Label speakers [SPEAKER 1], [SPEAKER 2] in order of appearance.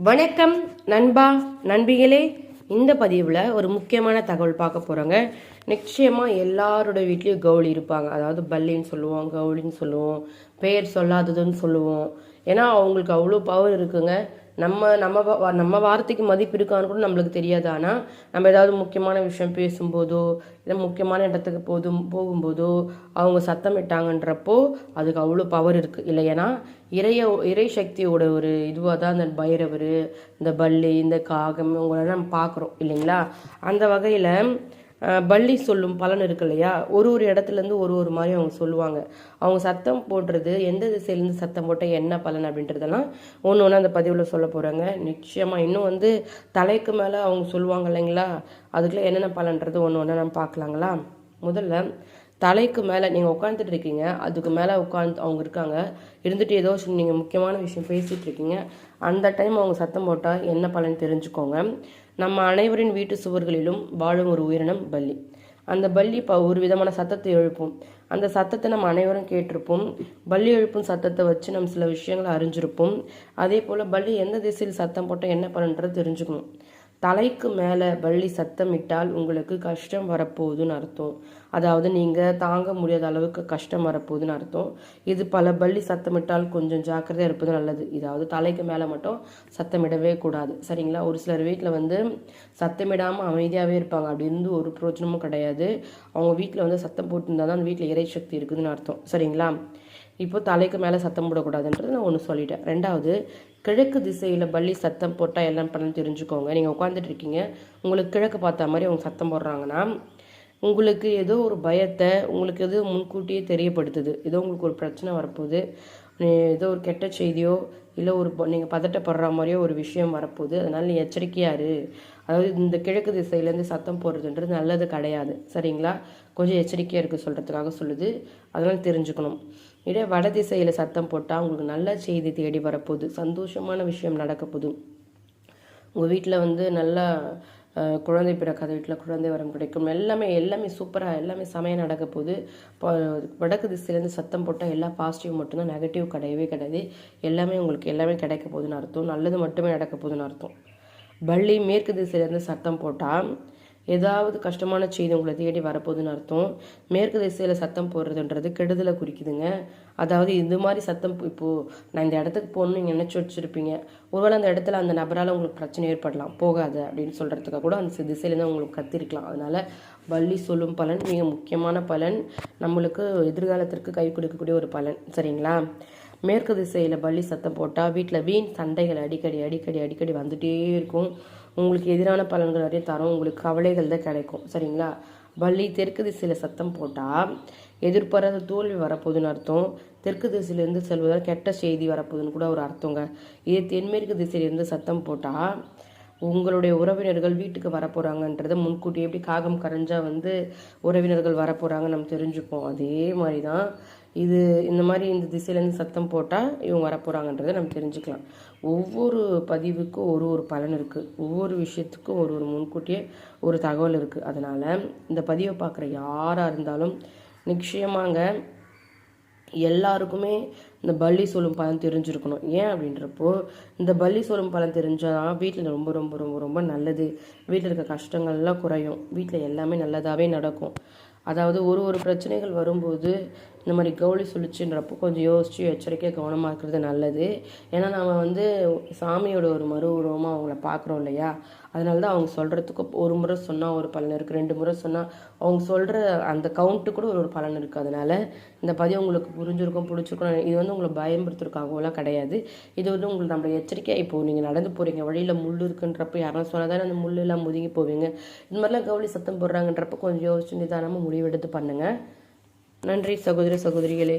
[SPEAKER 1] வணக்கம் நண்பா நண்பிகளே. இந்த பதிவில் ஒரு முக்கியமான தகவல் பார்க்க போகிறோங்க. நிச்சயமாக எல்லாரோட வீட்லேயும் கவுளி இருப்பாங்க. அதாவது பல்லின்னு சொல்லுவோம், கவுளின்னு சொல்லுவோம், பெயர் சொல்லாததுன்னு சொல்லுவோம். ஏன்னா அவங்களுக்கு அவ்வளோ பவர் இருக்குங்க. நம்ம நம்ம நம்ம வார்த்தைக்கு மதிப்பு இருக்கான்னு கூட நம்மளுக்கு தெரியாது. ஆனால் நம்ம ஏதாவது முக்கியமான விஷயம் பேசும்போதோ இல்லை முக்கியமான இடத்துக்கு போகும்போதோ அவங்க சத்தமிட்டாங்கன்றப்போ அதுக்கு அவ்வளோ பவர் இருக்குது இல்லை. ஏன்னா இறை சக்தியோட ஒரு இதுவாக தான் அந்த பைரவர், இந்த பல்லி, இந்த காகம் இவங்களெல்லாம் நம்ம பார்க்குறோம் இல்லைங்களா. அந்த வகையில் பள்ளி சொல்லும் பலன் இருக்கு இல்லையா. ஒரு இடத்துலேருந்து ஒரு மாதிரி அவங்க சொல்லுவாங்க. அவங்க சத்தம் போடுறது எந்த திசையிலேருந்து சத்தம் போட்டால் என்ன பலன் அப்படின்றதெல்லாம் ஒன்று அந்த பதிவில் சொல்ல போகிறாங்க. நிச்சயமாக இன்னும் தலைக்கு மேலே அவங்க சொல்லுவாங்க இல்லைங்களா. அதுக்குள்ள என்னென்ன பலன்றது ஒன்று நம்ம பார்க்கலாங்களா. முதல்ல தலைக்கு மேலே நீங்கள் உட்காந்துட்டு இருக்கீங்க, அதுக்கு மேலே உட்காந்து அவங்க இருக்காங்க, இருந்துட்டு ஏதோ நீங்கள் முக்கியமான விஷயம் பேசிகிட்டு இருக்கீங்க. அந்த டைம் அவங்க சத்தம் போட்டால் என்ன பலன் தெரிஞ்சுக்கோங்க. நம்ம அனைவரின் வீட்டு சுவர்களிலும் வாழும் ஒரு உயிரினம் பல்லி. அந்த பல்லி ஒரு விதமான சத்தத்தை எழுப்பும். அந்த சத்தத்தை நம்ம அனைவரும் கேட்டிருப்போம். பல்லி எழுப்பும் சத்தத்தை வச்சு நம்ம சில விஷயங்களை அறிஞ்சிருப்போம். அதே போல் பல்லி எந்த திசையில் சத்தம் போட்டால் என்ன பலன்றது தெரிஞ்சுக்கணும். தலைக்கு மேலே பல்லி சத்தமிட்டால் உங்களுக்கு கஷ்டம் வரப்போகுதுன்னு அர்த்தம். அதாவது நீங்கள் தாங்க முடியாத அளவுக்கு கஷ்டம் வரப்போகுதுன்னு அர்த்தம். இது பல பல்லி சத்தமிட்டால் கொஞ்சம் ஜாக்கிரதையாக இருப்பது நல்லது. இதாவது தலைக்கு மேலே மட்டும் சத்தமிடவே கூடாது, சரிங்களா. ஒரு சிலர் வீட்டில் சத்தமிடாமல் அமைதியாகவே இருப்பாங்க. அப்படி இருந்து ஒரு பிரோஜனமும் கிடையாது. அவங்க வீட்டில் சத்தம் போட்டுருந்தால் தான் அந்த வீட்டில் இறை சக்தி இருக்குதுன்னு அர்த்தம், சரிங்களா. இப்போ தலைக்கு மேலே சத்தம் போடக்கூடாதுன்றது நான் ஒன்று சொல்லிட்டேன். ரெண்டாவது, கிழக்கு திசையில் பல்லி சத்தம் போட்டால் எல்லாம் பண்ணு தெரிஞ்சுக்கோங்க. நீங்கள் உட்காந்துட்டு இருக்கீங்க, உங்களுக்கு கிழக்கு பார்த்த மாதிரி அவங்க சத்தம் போடுறாங்கன்னா உங்களுக்கு ஏதோ ஒரு பயத்தை உங்களுக்கு எதோ முன்கூட்டியே தெரியப்படுத்துது. ஏதோ உங்களுக்கு ஒரு பிரச்சனை வரப்போகுது, ஏதோ ஒரு கெட்ட செய்தியோ இல்லை நீங்கள் பதட்டப்படுற மாதிரியோ ஒரு விஷயம் வரப்போகுது. அதனால் நீ எச்சரிக்கையாரு. அதாவது இந்த கிழக்கு திசையிலேருந்து சத்தம் போடுறதுன்றது நல்லது கிடையாது, சரிங்களா. கொஞ்சம் எச்சரிக்கையாக இருக்குது சொல்கிறதுக்காக சொல்லுது. அதனால் தெரிஞ்சுக்கணும். இதே வட திசையில் சத்தம் போட்டால் உங்களுக்கு நல்ல செய்தி தேடி வரப்போகுது, சந்தோஷமான விஷயம் நடக்க போகுது. உங்கள் வீட்டில் நல்லா குழந்தை பிறக்காத வீட்டில் குழந்தை வரம் கிடைக்கும். எல்லாமே சூப்பராக எல்லாமே செமையாக நடக்க போகுது. இப்போ வடக்கு திசையிலேருந்து சத்தம் போட்டால் எல்லா பாசிட்டிவ் மட்டும்தான், நெகட்டிவ் கிடையவே கிடையாது. உங்களுக்கு எல்லாமே கிடைக்க போகுதுன்னு அர்த்தம். நல்லது மட்டுமே நடக்க போகுதுன்னு அர்த்தம். பள்ளி மேற்கு திசையிலேருந்து சத்தம் போட்டால் ஏதாவது கஷ்டமான செய்தி உங்களை தேடி வரப்போகுதுன்னு அர்த்தம். மேற்கு திசையில் சத்தம் போடுறதுன்றது கெடுதலை குறிக்குதுங்க. அதாவது இந்த மாதிரி சத்தம் இப்போது நான் இந்த இடத்துக்கு போகணுன்னு நீங்கள் நினச்சி வச்சுருப்பீங்க. ஒருவேளை அந்த இடத்துல அந்த நபரால் உங்களுக்கு பிரச்சனை ஏற்படலாம், போகாத அப்படின்னு சொல்கிறதுக்காக கூட அந்த திசையிலேருந்து உங்களுக்கு கத்திருக்கலாம். அதனால் பள்ளி சொல்லும் பலன் மிக முக்கியமான பலன், நம்மளுக்கு எதிர்காலத்திற்கு கை கொடுக்கக்கூடிய ஒரு பலன், சரிங்களா. மேற்கு திசையில் பள்ளி சத்தம் போட்டால் வீட்டில் வீண் சண்டைகள் அடிக்கடி வந்துகிட்டே இருக்கும். உங்களுக்கு எதிரான பலன்கள் நிறைய தரும், உங்களுக்கு கவலைகள் தான் கிடைக்கும், சரிங்களா. பள்ளி தெற்கு திசையில் சத்தம் போட்டால் எதிர்பாராத தோல்வி வரப்போகுதுன்னு அர்த்தம். தெற்கு திசையிலேருந்து செல்வதால் கெட்ட செய்தி வரப்போகுதுன்னு கூட ஒரு அர்த்தங்க. இதே தென்மேற்கு திசையிலேருந்து சத்தம் போட்டால் உங்களுடைய உறவினர்கள் வீட்டுக்கு வரப்போகிறாங்கன்றதை முன்கூட்டி எப்படி காகம் கரைஞ்சா உறவினர்கள் வரப்போகிறாங்க நம்ம தெரிஞ்சுப்போம். அதே மாதிரி தான் இது. இந்த மாதிரி இந்த திசையிலேருந்து சத்தம் போட்டால் இவங்க வரப்போகிறாங்கன்றதை நம்ம தெரிஞ்சுக்கலாம். ஒவ்வொரு பதிவுக்கும் ஒரு பலன் இருக்குது. ஒவ்வொரு விஷயத்துக்கும் ஒரு முன்கூட்டியே ஒரு தகவல் இருக்குது. அதனால் இந்த பதிவை பார்க்குற யாராக இருந்தாலும் நிச்சயமாங்க எல்லாருக்குமே இந்த பள்ளி சொல்லும் பலன் தெரிஞ்சிருக்கணும். ஏன் அப்படின்றப்போ இந்த பள்ளி சொல்லும் பலன் தெரிஞ்சால் வீட்டில் ரொம்ப ரொம்ப ரொம்ப ரொம்ப நல்லது. வீட்டில் இருக்க கஷ்டங்கள்லாம் குறையும், வீட்டில் எல்லாமே நல்லதாகவே நடக்கும். அதாவது ஒரு பிரச்சனைகள் வரும்போது இந்த மாதிரி கவுளி சொல்லிச்சுன்றப்போ கொஞ்சம் யோசித்து எச்சரிக்கையாக கவனமாக இருக்கிறது நல்லது. ஏன்னா நம்ம சாமியோட ஒரு மறு உருவமாக அவங்கள பார்க்குறோம் இல்லையா. அதனால தான் அவங்க சொல்கிறதுக்கு ஒரு முறை சொன்னால் ஒரு பலன் இருக்குது, 2 முறை சொன்னால் அவங்க சொல்கிற அந்த கவுண்ட்டு கூட ஒரு பலன் இருக்குது. அதனால் இந்த பதிவு உங்களுக்கு புரிஞ்சிருக்கும், பிடிச்சிருக்கும். இது உங்களை பயன்படுத்துறதுக்காகலாம் கிடையாது. இது உங்களுக்கு நம்ம எச்சரிக்கையாக இப்போது நீங்கள் நடந்து போகிறீங்க, வழியில் முள் இருக்குன்றப்போ யாரும் சொன்னால் தானே அந்த முள்ளெல்லாம் முதுங்கி போவீங்க. இந்த மாதிரிலாம் கவுளி சத்தம் போடுறாங்கன்றப்போ கொஞ்சம் யோசிச்சு நிதானமாக முடிவெடுத்து பண்ணுங்கள். நன்றி சகோதர சகோதரிகளே.